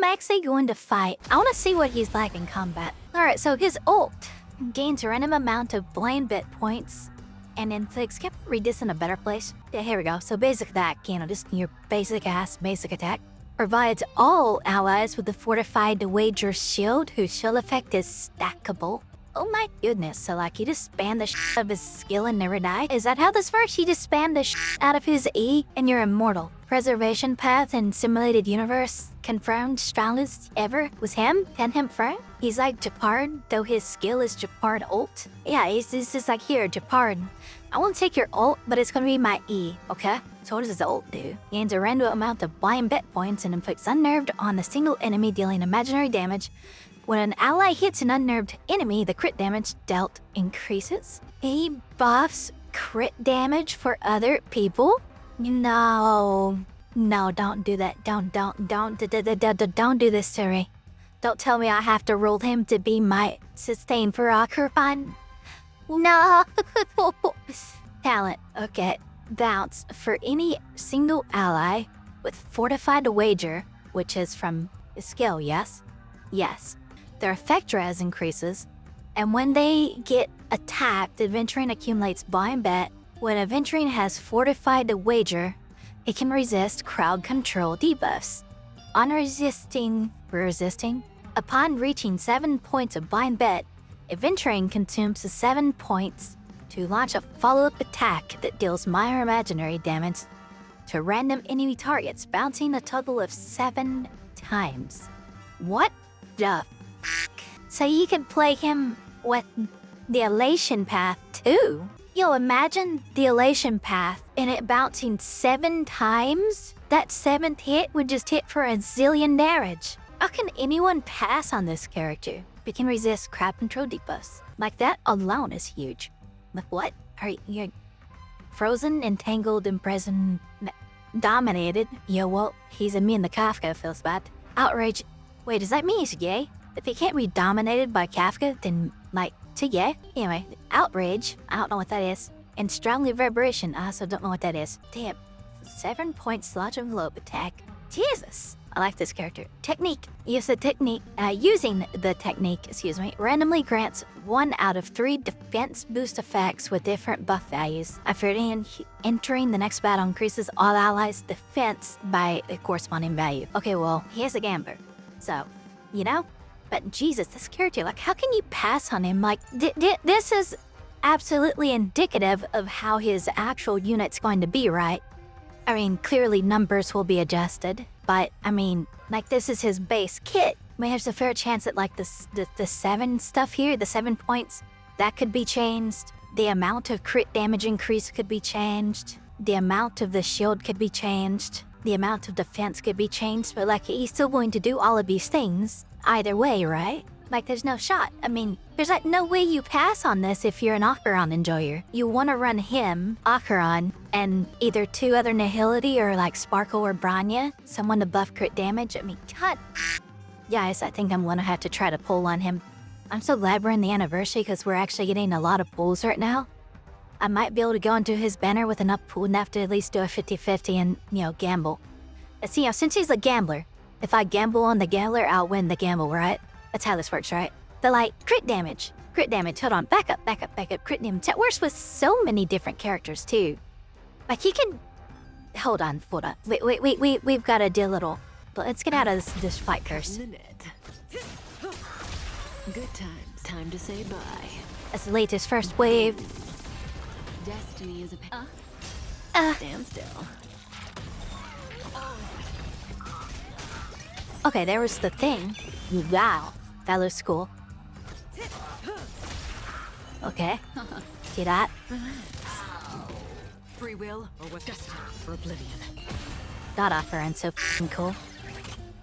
actually going to fight. I want to see what he's like in combat. Alright, so his ult gains a random amount of blind bit points and inflicts. Can I read this in a better place? Yeah, here we go. So basic attack, just your basic attack. Provides all allies with a fortified wager shield whose shield effect is stackable. Oh my goodness, so like he just spammed the shit out of his skill and never died? Is that how this works? He just spammed the shit out of his E and you're immortal. Preservation path in simulated universe. Confirmed strongest ever was him. 10 him firm. He's like Japard, though his skill is Japard ult. Yeah, he's just like here, Japard. I won't take your ult, but it's gonna be my E, okay? So what does his ult do? Gains a random amount of blind bet points and inflicts unnerved on a single enemy, dealing imaginary damage. When an ally hits an unnerved enemy, the crit damage dealt increases. He buffs crit damage for other people? No, don't do that. Don't do this to me. Don't tell me I have to roll him to be my sustain for Akrifan. No. Talent, okay. Bounce for any single ally with fortified wager, which is from his skill, yes? Yes. Their effect res increases, and when they get attacked, Aventurine accumulates blind bet. When Aventurine has fortified the wager, it can resist crowd control debuffs. On resisting, upon reaching 7 points of blind bet, Aventurine consumes the 7 points to launch a follow-up attack that deals minor imaginary damage to random enemy targets, bouncing a total of 7 times. What the f***? So you can play him with the elation path too? Yo, imagine the elation path and it bouncing 7 times? That 7th hit would just hit for a zillion damage. How can anyone pass on this character? It can resist crowd control debuffs. Like that alone is huge. Like what? Are you frozen, entangled, imprisoned, dominated? Yo, well, he's immune to Kafka, feels bad. Outrage. Wait, does that mean he's gay? If he can't be dominated by Kafka, then, like, to gay? Anyway, outrage. I don't know what that is. And strong reverberation. I also don't know what that is. Damn. 7 point sludge and globe attack. Jesus. I like this character. Technique. Using the technique, randomly grants 1 out of 3 defense boost effects with different buff values. After entering the next battle, increases all allies' defense by a corresponding value. Okay, well, he is a gambler. So, But Jesus, this character, like, how can you pass on him? Like, this is absolutely indicative of how his actual unit's going to be, right? I mean, clearly numbers will be adjusted, but I mean, like, this is his base kit. I mean, there's a fair chance that, like, the 7 stuff here, the 7 points, that could be changed. The amount of crit damage increase could be changed. The amount of the shield could be changed. The amount of defense could be changed, but, like, he's still going to do all of these things either way, right? Like, there's no shot. I mean, there's, like, no way you pass on this if you're an Acheron enjoyer. You want to run him, Acheron, and either 2 other Nihility or, like, Sparkle or Branya, someone to buff crit damage. I mean, God. Guys, I think I'm going to have to try to pull on him. I'm so glad we're in the anniversary because we're actually getting a lot of pulls right now. I might be able to go into his banner with enough pool enough to at least do a 50-50 and, gamble. See, since he's a gambler, if I gamble on the gambler, I'll win the gamble, right? That's how this works, right? The, like, crit damage. Hold on, back up, crit damage. That works with so many different characters, too. Like, he can... Hold on. We've got to do a little... Let's get out of this fight first. Good times. Time to say bye. That's the latest first wave. Destiny is a... Stand still. Okay, there was the thing. Wow, that looks cool. Okay, see that? Free will or what? Destined for oblivion. That offering so f***ing cool.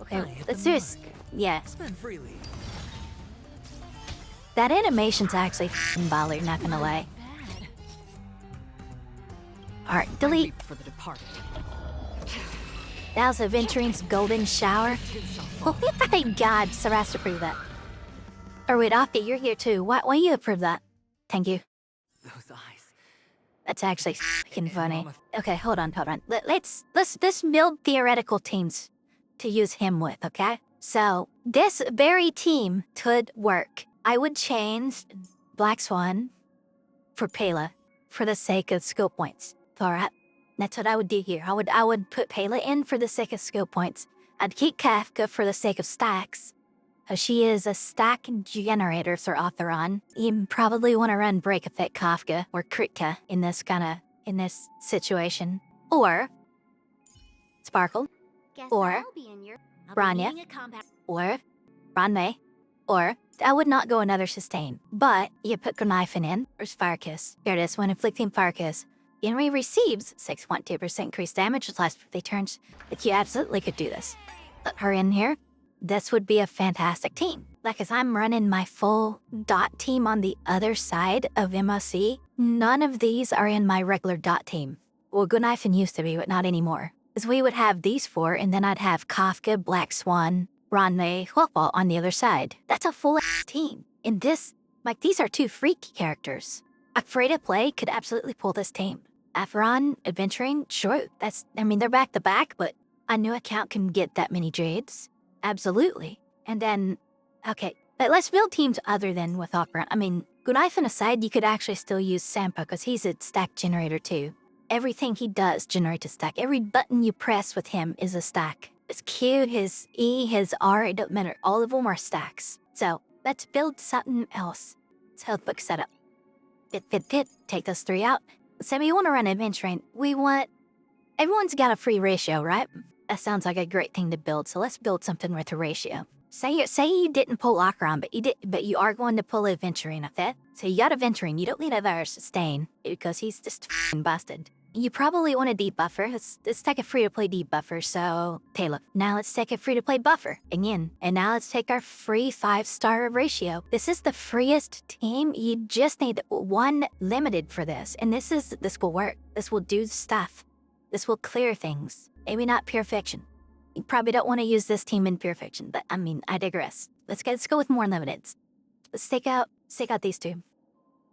Okay, let's do this. Yeah. Spend freely. That animation's actually f***ing baller, not gonna lie. Alright, delete. For the departed. That was Aventurine's golden shower. Oh, thank God, Sarasta approved that. Or wait, Opti, you're here too. Why you approve that? Thank you. Those eyes. That's actually f***ing funny. Okay, hold on. Let's build theoretical teams to use him with, okay? So this very team could work. I would change Black Swan for Pela for the sake of skill points. Alright, that's what I would do here. I would put Pela in for the sake of skill points. I'd keep Kafka for the sake of stacks. She is a stack generator for Authoron. You probably want to run Break Effect Kafka or Kritka in this situation. Or Sparkle. Or Branya. Or Ranmei. Or I would not go another sustain. But you put Gunaifen in, or Fire Kiss. Here it is, when inflicting Fire Kiss. Enemy receives 6.2% increased damage with last 50 turns. But you absolutely could do this. Put her in here. This would be a fantastic team. Like, as I'm running my full dot team on the other side of MOC, none of these are in my regular dot team. Well, Gunaifen used to be, but not anymore. Because we would have these four, and then I'd have Kafka, Black Swan, Ranmei, Huopao on the other side. That's a full team. In this, like, these are two freaky characters. A free-to-play could absolutely pull this team. Aventurine, Aventurine, sure, they're back to back, but a new account can get that many jades. Absolutely. And then, okay, but let's build teams other than with Opera. I mean, Gunaifen aside, you could actually still use Sampa because he's a stack generator too. Everything he does generates a stack. Every button you press with him is a stack. His Q, his E, his R, it don't matter. All of them are stacks. So let's build something else. Let's health book setup. Fit. Take those three out. So we want to run Aventurine. Everyone's got a free ratio, right? That sounds like a great thing to build, so let's build something with a ratio. Say you didn't pull Acheron, but you are going to pull Aventurine, okay? So you got Aventurine, you don't need a sustain, because he's just f***ing busted. You probably want a debuffer. Let's take a free-to-play debuffer, so Taylor. Now let's take a free-to-play buffer, again. And now let's take our free 5-star ratio. This is the freest team. You just need one limited for this, and this will work. This will do stuff. This will clear things. Maybe not pure fiction. You probably don't want to use this team in pure fiction, but I mean, I digress. Let's go with more limiteds. Let's take out these two.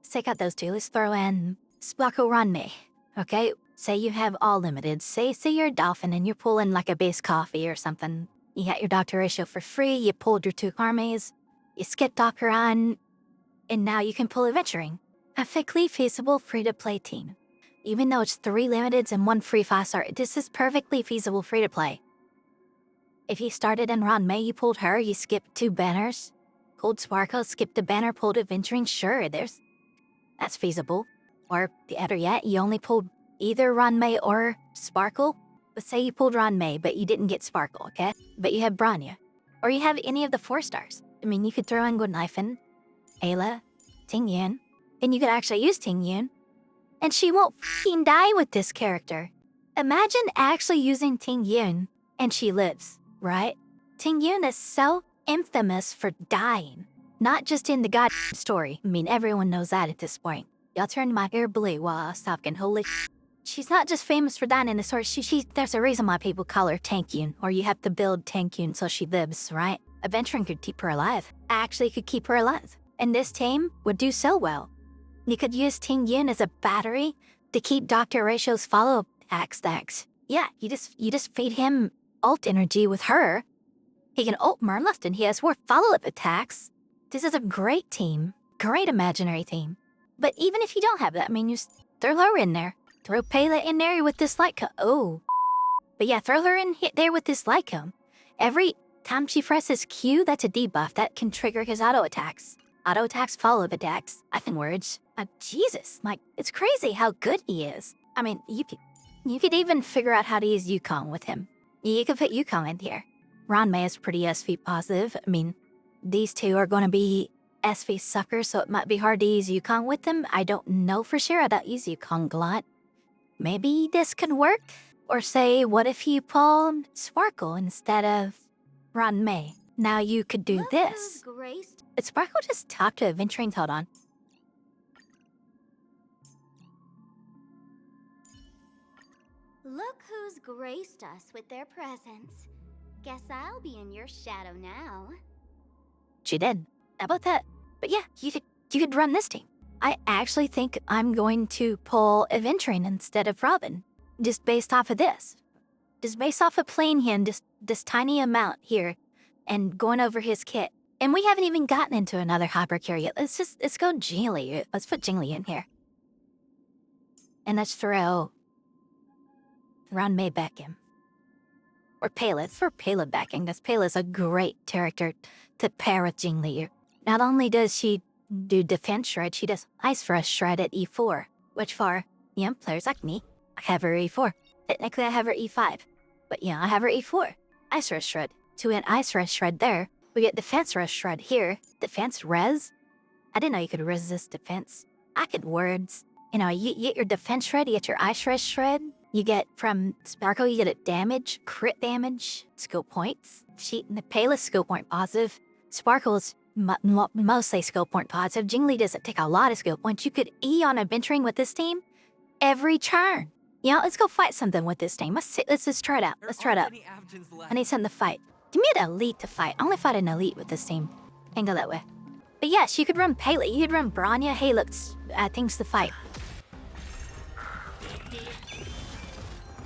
Let's take out those two. Let's throw in Sparkle Ranmei. Okay, say you have all limited. Say you're a dolphin and you're pulling like a base coffee or something. You got your doctor ratio for free, you pulled your 2 armies, you skipped Acheron, and now you can pull Aventurine. A fically feasible free-to-play team. Even though it's 3 limiteds and 1 free 5-star, this is perfectly feasible free-to-play. If you started in Ranmei, you pulled her, you skipped 2 banners. Pulled Sparkle, skipped a banner, pulled Aventurine, sure, that's feasible. Or better yet, you only pulled either Ranmei or Sparkle. But say you pulled Ranmei, but you didn't get Sparkle, okay? But you have Branya. Or you have any of the 4-stars. I mean, you could throw in Gunaifen, Ayla, Tingyun, and you could actually use Tingyun. And she won't f***ing die with this character. Imagine actually using Tingyun and she lives, right? Tingyun is so infamous for dying. Not just in the goddamn story. I mean, everyone knows that at this point. Y'all turned my hair blue while I was talking. Holy sh**. She's not just famous for dying in the story. There's a reason why people call her Tankyun. Or you have to build Tankyun so she lives, right? Aventurine could keep her alive. Actually could keep her alive. And this team would do so well. You could use Tingyun as a battery to keep Dr. Ratio's follow-up stacks. Yeah, you just feed him ult energy with her. He can ult Merlust and he has 4 follow-up attacks. This is a great team. Great imaginary team. But even if you don't have that, I mean, you just throw her in there. Throw Pela in there with this light cone. Oh. But yeah, throw her in there with this light cone. Every time she presses Q, that's a debuff. That can trigger his auto attacks. Auto attacks, follow-up attacks. I think words. Jesus, like, it's crazy how good he is. I mean, you could even figure out how to use Yukong with him. You could put Yukong in here. Ranmei is pretty SV positive. I mean, these two are going to be SV suckers, so it might be hard to use Yukong with them. I don't know for sure. I don't use Yukong a lot. Maybe this could work? Or say, what if you pulled Sparkle instead of Ranmei? Now you could do this. Did Sparkle just talk to Aventurine? Hold on. Look who's graced us with their presence. Guess I'll be in your shadow now. She did. How about that? But yeah, you could run this team. I actually think I'm going to pull Aventurine instead of Robin. Just based off of this. Just based off of playing him, just this tiny amount here. and going over his kit. And we haven't even gotten into another hypercure yet. Let's go Jingli. Let's put Jingli in here. And let's throw Ranmei back in. Or Pela. Let's throw Pela back in, because Pela's a great character to pair with Jingli. Not only does she do defense shred, she does ice rush shred at E4. Which for young players like me, I have her E4. Technically I have her E5. But yeah, I have her E4. Ice rush shred. To an ice rush shred there, we get defense rush shred here. Defense res? I didn't know you could resist defense. I could words. You know, you get your defense shred, you get your ice rush shred. You get from Sparkle, you get it damage, crit damage, skill points. The Pela skill point positive. Sparkle's mostly skill point positive. Jingli doesn't take a lot of skill points. You could E on Aventurine with this team every turn. You know, let's go fight something with this team. Let's just try it out. Let's try it out. I need something to fight. Give me an elite to fight. I only fight an elite with this team. Can't go that way. But yes, you could run Pela. You could run Branya. Hey, looks things to fight.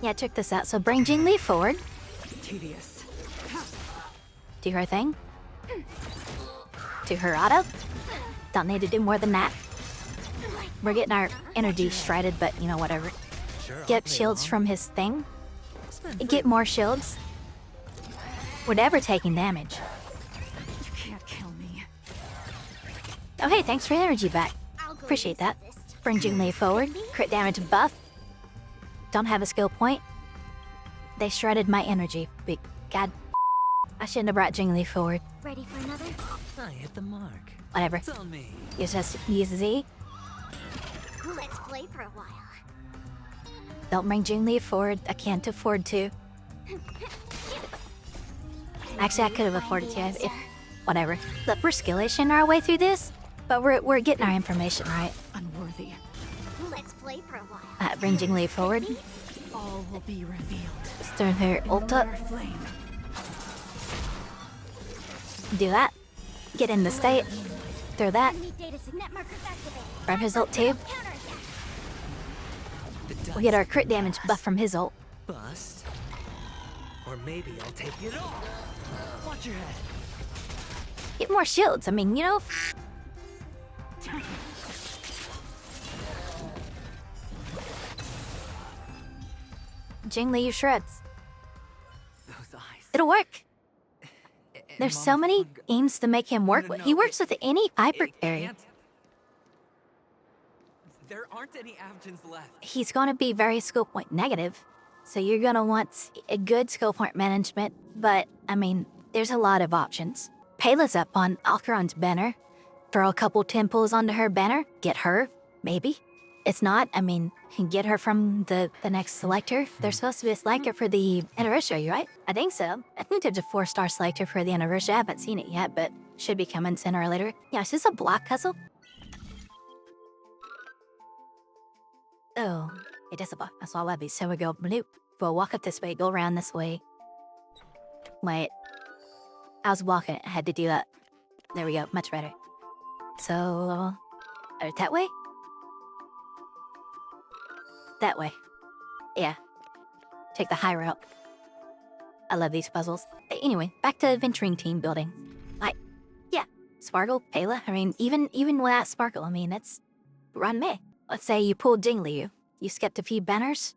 Yeah, check this out. So bring Jingli forward. Tedious. Do her thing. Do her auto. Don't need to do more than that. We're getting our energy shredded, but you know, whatever. Get shields from his thing. Get more shields. We're never taking damage. You can't kill me. Oh hey, thanks for energy back. Appreciate that. Bring Jingli forward. Crit damage buff. Don't have a skill point. They shredded my energy. Big god. I shouldn't have brought Jingli forward. Ready for another? I hit the mark. Whatever. It's on me. You just use Z. Let's play for a while. Don't bring Jingli forward. I can't afford to. Actually, I could have afforded to if whatever. Look, we're skillation our way through this, but we're getting our information right. Unworthy. Let's play for a while. Bring Jingli forward. All will be revealed. Just turn her ult up. Our flame. Do that. Get in the state. Throw that. Enemy data signet markers activated. Grab his ult too. Counterattack. We'll get our crit damage buff from his ult. Bust. Or maybe I'll take it all. Watch your head. Get more shields. I mean, you know. Jingli, you shreds. Those eyes. It'll work. And There's so Mama many Funga. aims to make him work with. He works with any hyper It carry. can't. There aren't any Avgens left. He's going to be very skill point negative. So you're going to want a good skill point management. But, I mean, there's a lot of options. Pela's up on Alcaron's banner. Throw a couple temples onto her banner. Get her, maybe. It's not, I mean, get her from the next selector. There's supposed to be a selector for the anniversary, right? I think so. I think there's a 4-star selector for the anniversary. I haven't seen it yet, but should be coming sooner or later. Yeah, is this a block puzzle? Oh, it is a block. That's all that'd be. So we go bloop. We'll walk up this way, go around this way. Wait. I was walking it. I had to do that. There we go. Much better. So, that way? That way. Yeah. Take the high route. I love these puzzles. Anyway, back to Aventurine team building. Yeah, Sparkle, Pela. I mean, even without Sparkle, I mean, that's Ranmei. Let's say you pulled Jingli. You skipped a few banners,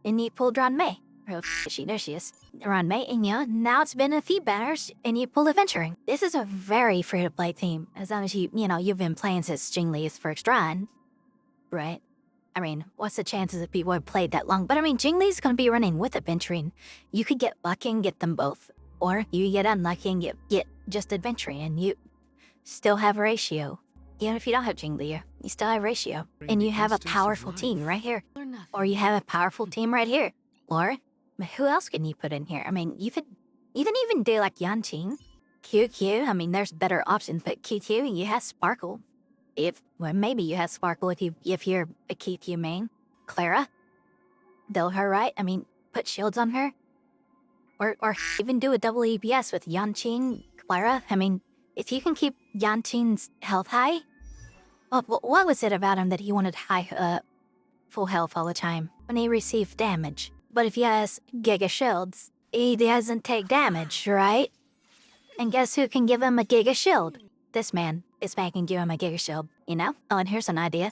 and you pulled Ranmei. Oh, there she is. Ranmei, and yeah, now it's been a few banners, and you pulled Aventurine. This is a very free-to-play team, as long as you've been playing since Jingli's first run, right? I mean, what's the chances that people have played that long? But I mean, Jingli's gonna be running with Aventurine. You could get lucky and get them both, or you get unlucky and get just Aventurine, and you still have ratio. Even if you don't have Jingli, you still have ratio, and you have a powerful team right here, Or nothing. or you have a powerful team right here, or who else can you put in here? I mean, you could even do like Yanqing, QQ. I mean, there's better options, but QQ, you have Sparkle. Well, maybe you have Sparkle if you're a QQ main. Clara, build her right. I mean, put shields on her, or even do a double EBS with Yanqing, Clara. I mean, if you can keep Yanqing's health high. What was it about him that he wanted high, full health all the time when he received damage? But if he has Giga Shields, he doesn't take damage, right? And guess who can give him a Giga Shield? This man is making give him a Giga Shield, you know? Oh, and here's an idea.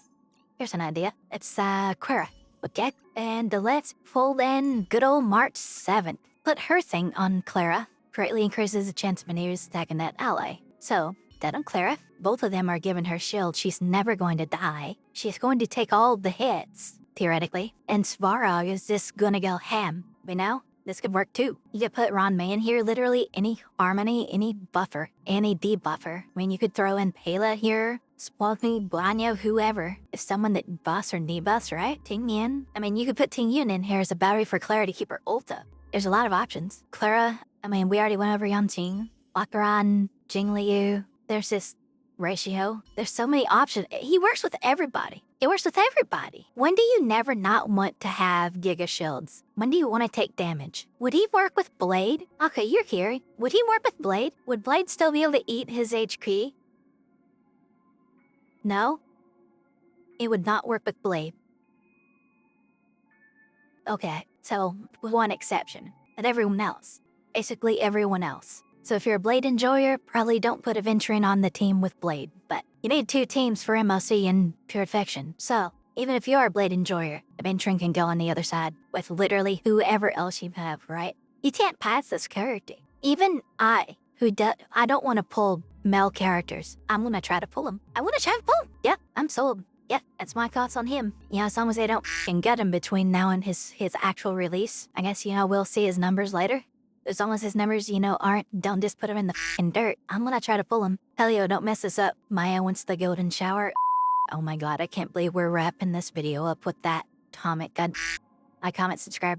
It's Clara, okay? And let's fold in good old March 7th. Put her thing on Clara. Greatly increases the chance of Manir's attacking that ally. So, that on Clara, both of them are giving her shield. She's never going to die. She's going to take all the hits, theoretically. And Svarog is just gonna go ham, you know? This could work too. You could put Ron May in here, literally any harmony, any buffer, any debuffer. I mean, you could throw in Pela here, Spaltney, Blanya, whoever. If someone that buffs or debuffs, right? Ting Yin. I mean, you could put Ting Yun in here as a battery for Clara to keep her ult up. There's a lot of options. Clara, I mean, we already went over Yanqing, Wakaran, Jingliu. There's this ratio. There's so many options. He works with everybody. It works with everybody. When do you never not want to have Giga Shields? When do you want to take damage? Would he work with Blade? Okay, you're here. Would he work with Blade? Would Blade still be able to eat his HP? No? It would not work with Blade. Okay, so with one exception. But everyone else. Basically everyone else. So if you're a Blade enjoyer, probably don't put Aventurine on the team with Blade. But you need two teams for MLC and Pure Affection. So even if you're a Blade enjoyer, Aventurine can go on the other side with literally whoever else you have, right? You can't pass this character. Even I don't want to pull male characters. I'm gonna try to pull him. I wanna try to pull him. Yeah, I'm sold. Yeah, that's my thoughts on him. You know, as long as they don't get him between now and his actual release. I guess, you know, we'll see his numbers later. As long as his numbers, you know, don't just put him in the dirt. I'm gonna try to pull him. Helio, don't mess this up. Maya wants the golden shower. Oh my god, I can't believe we're wrapping this video up with that. Atomic, god. I comment, subscribe.